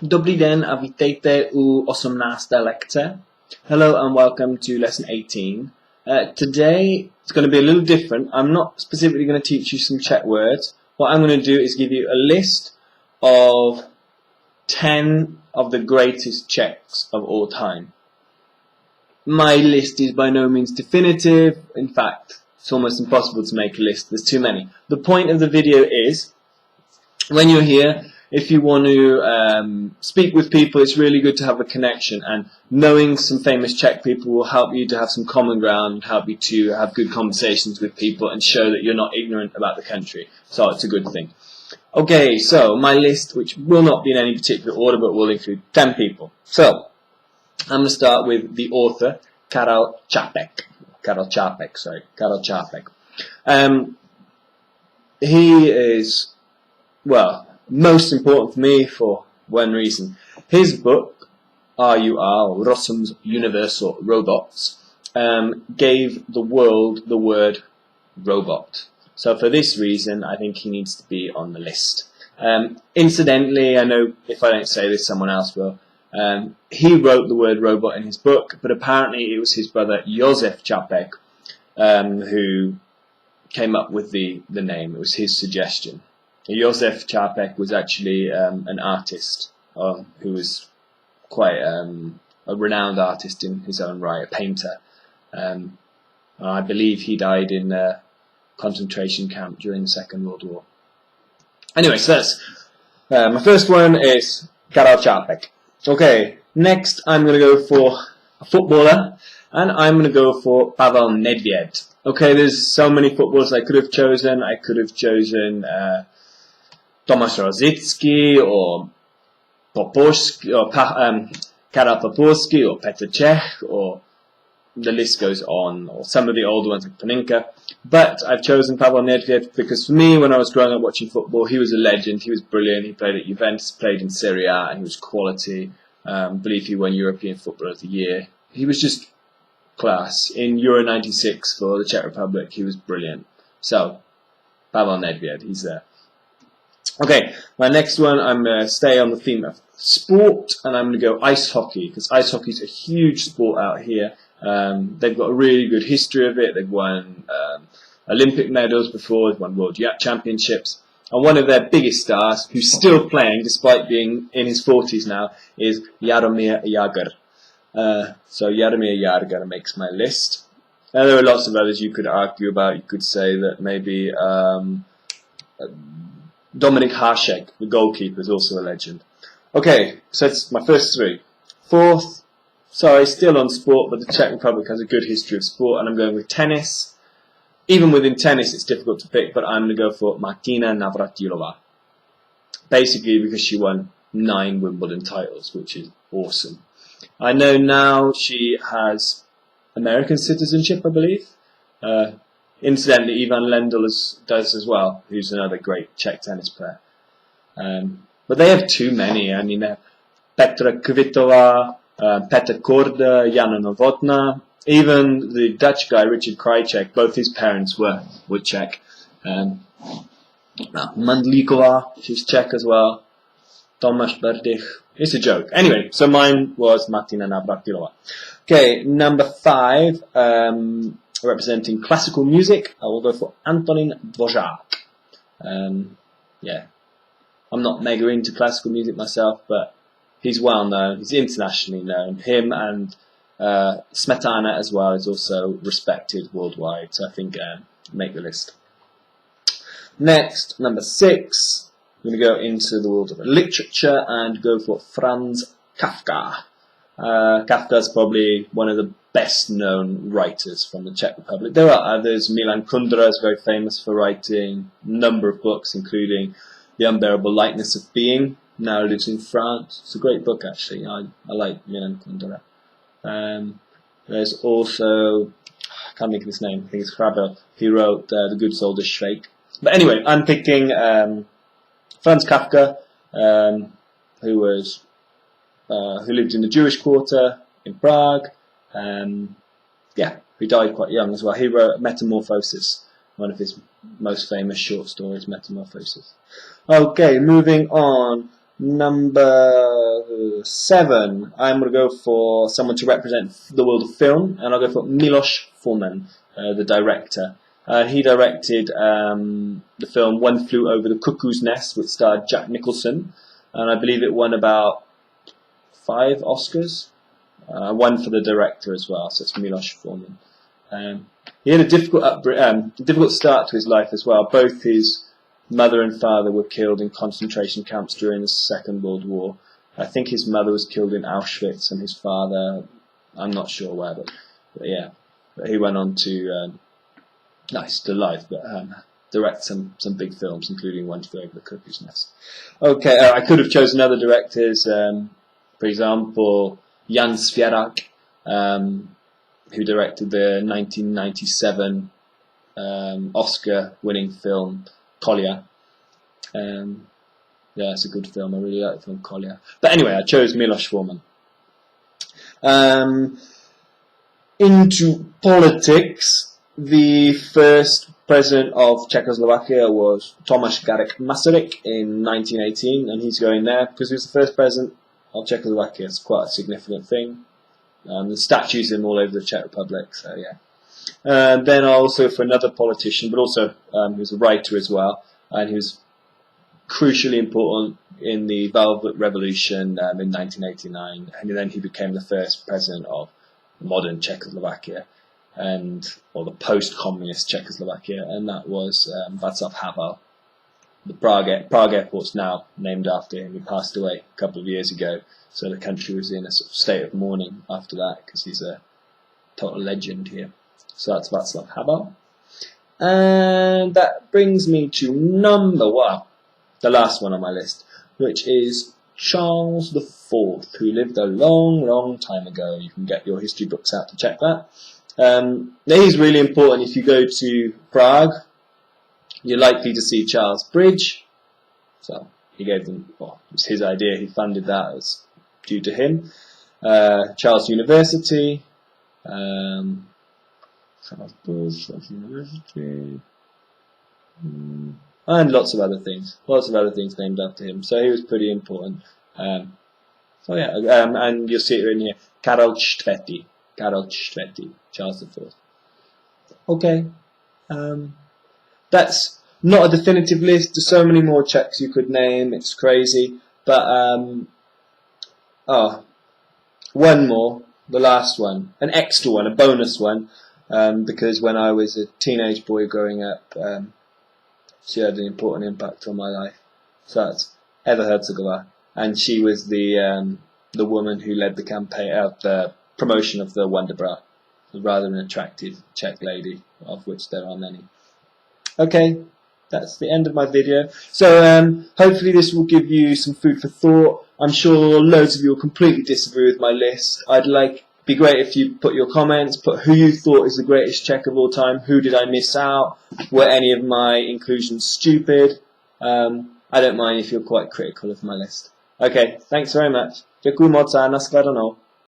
Dobrý den a vítejte u 18. lekce. Hello and welcome to lesson 18. Today it's going to be a little different. I'm not specifically going to teach you some Czech words. What I'm going to do is give you a list of 10 of the greatest Czechs of all time. My list is by no means definitive. In fact, it's almost impossible to make a list. There's too many. The point of the video is, when you're here, if you want to speak with people, it's really good to have a connection, and knowing some famous Czech people will help you to have some common ground, help you to have good conversations with people and show that you're not ignorant about the country. So it's a good thing. Okay, so my list, which will not be in any particular order, but will include 10 people. So I'm going to start with the author, Karel Čapek. Karel Čapek. He is, well, most important for me for one reason. His book, RUR, Rossum's Universal Robots, gave the world the word robot. So for this reason, I think he needs to be on the list. Incidentally, I know if I don't say this, someone else will. He wrote the word robot in his book, but apparently it was his brother Josef Čapek who came up with the name. It was his suggestion. Josef Čapek was actually an artist who was quite a renowned artist in his own right, a painter. I believe he died in a concentration camp during the Second World War. Anyway, so that's my first one is Karel Čapek. Okay, next I'm going to go for a footballer, and I'm going to go for Pavel Nedvěd. Okay, there's so many footballers I could have chosen. I could have chosen Tomáš Rosický or Poporsky or Karel Poporsky or Petr Čech, or the list goes on, or some of the older ones like Paninka. But I've chosen Pavel Nedvěd because for me, when I was growing up watching football, he was a legend. He was brilliant. He played at Juventus, played in Serie A, and he was quality. I believe he won European Footballer of the Year. He was just class. In Euro 96 for the Czech Republic, he was brilliant. So, Pavel Nedvěd, he's there. Okay, my next one, I'm going to stay on the theme of sport, and I'm going to go ice hockey, because ice hockey is a huge sport out here. They've got a really good history of it. They've won Olympic medals before, they've won World Championships. And one of their biggest stars, who's still playing despite being in his 40s now, is Jaromír Jágr. So Jaromír Jágr makes my list. There are lots of others you could argue about. You could say that maybe Dominik Hašek, the goalkeeper, is also a legend. Okay, so that's my first three. Fourth, sorry, still on sport, but the Czech Republic has a good history of sport, and I'm going with tennis. Even within tennis, it's difficult to pick, but I'm going to go for Martina Navratilova. Basically because she won 9 Wimbledon titles, which is awesome. I know now she has American citizenship, I believe. Incidentally, Ivan Lendl does as well, who's another great Czech tennis player. But they have too many. I mean, they have Petra Kvitova, Petr Korda, Jana Novotná. Even the Dutch guy, Richard Krajicek, both his parents were Czech. Mandlíková, she's Czech as well. Tomáš Berdych. It's a joke. Anyway, so mine was Martina Navratilova. Okay, number 5, representing classical music, I will go for Antonín Dvořák. Yeah, I'm not mega into classical music myself, but he's well known, he's internationally known. Him and Smetana as well is also respected worldwide, so I think make the list. Next, number 6, I'm going to go into the world of literature and go for Franz Kafka. Kafka's probably one of the best known writers from the Czech Republic. There are others. Milan Kundera is very famous for writing a number of books, including The Unbearable Lightness of Being. Now lives in France. It's a great book, actually. I like Milan Kundera. There's also, I can't think of his name, I think it's Hrabel. He wrote The Good Soldier Shrek. But anyway, I'm picking Franz Kafka, who lived in the Jewish quarter in Prague. Who died quite young as well. He wrote Metamorphosis, one of his most famous short stories, Metamorphosis. Okay, moving on. Number 7. I'm going to go for someone to represent the world of film, and I'll go for Milosz Forman, the director. He directed the film One Flew Over the Cuckoo's Nest, which starred Jack Nicholson, and I believe it won about 5 Oscars. One for the director as well, so it's Milosz Forman. He had a difficult start to his life as well. Both his mother and father were killed in concentration camps during the Second World War. I think his mother was killed in Auschwitz, and his father, I'm not sure where, but yeah. But he went on to still alive, but direct some big films, including One Flew Over the Cuckoo's Nest. Okay, I could have chosen other directors. For example, Jan Svěrák, who directed the 1997 Oscar-winning film Kolya. Yeah, it's a good film. I really like the film Kolya. But anyway, I chose Milosz Forman. Into politics, the first president of Czechoslovakia was Tomáš Garrigue Masaryk in 1918, and he's going there because he was the first president of Czechoslovakia. It's quite a significant thing. There's statues of him all over the Czech Republic, so yeah. Then also for another politician, but also he was a writer as well, and he was crucially important in the Velvet Revolution in 1989, and then he became the first president of modern Czechoslovakia, or the post-communist Czechoslovakia, and that was Václav Havel. The Prague airport's now named after him. He passed away a couple of years ago, so the country was in a sort of state of mourning after that because he's a total legend here. So that's Václav Havel. And that brings me to number 1, the last one on my list, which is Charles IV, who lived a long, long time ago. You can get your history books out to check that. He's really important. If you go to Prague, you're likely to see Charles Bridge. So he gave them, well, it was his idea. He funded that. It was due to him. Charles University. Charles University. And lots of other things. Lots of other things named after him. So he was pretty important. So yeah, and you'll see it in here. Karol IV. Charles IV. Okay. That's not a definitive list. There's so many more Czechs you could name. It's crazy. But, one more. The last one. An extra one. A bonus one. Because when I was a teenage boy growing up, she had an important impact on my life. So that's Eva Herzogova. And she was the woman who led the campaign, the promotion of the Wonder Bra. A rather an attractive Czech lady, of which there are many. Okay, that's the end of my video. So hopefully this will give you some food for thought. I'm sure loads of you will completely disagree with my list. Be great if you put your comments, put who you thought is the greatest Czech of all time, who did I miss out, were any of my inclusions stupid. I don't mind if you're quite critical of my list. Okay, thanks very much. Děkuji moc a nashledanou.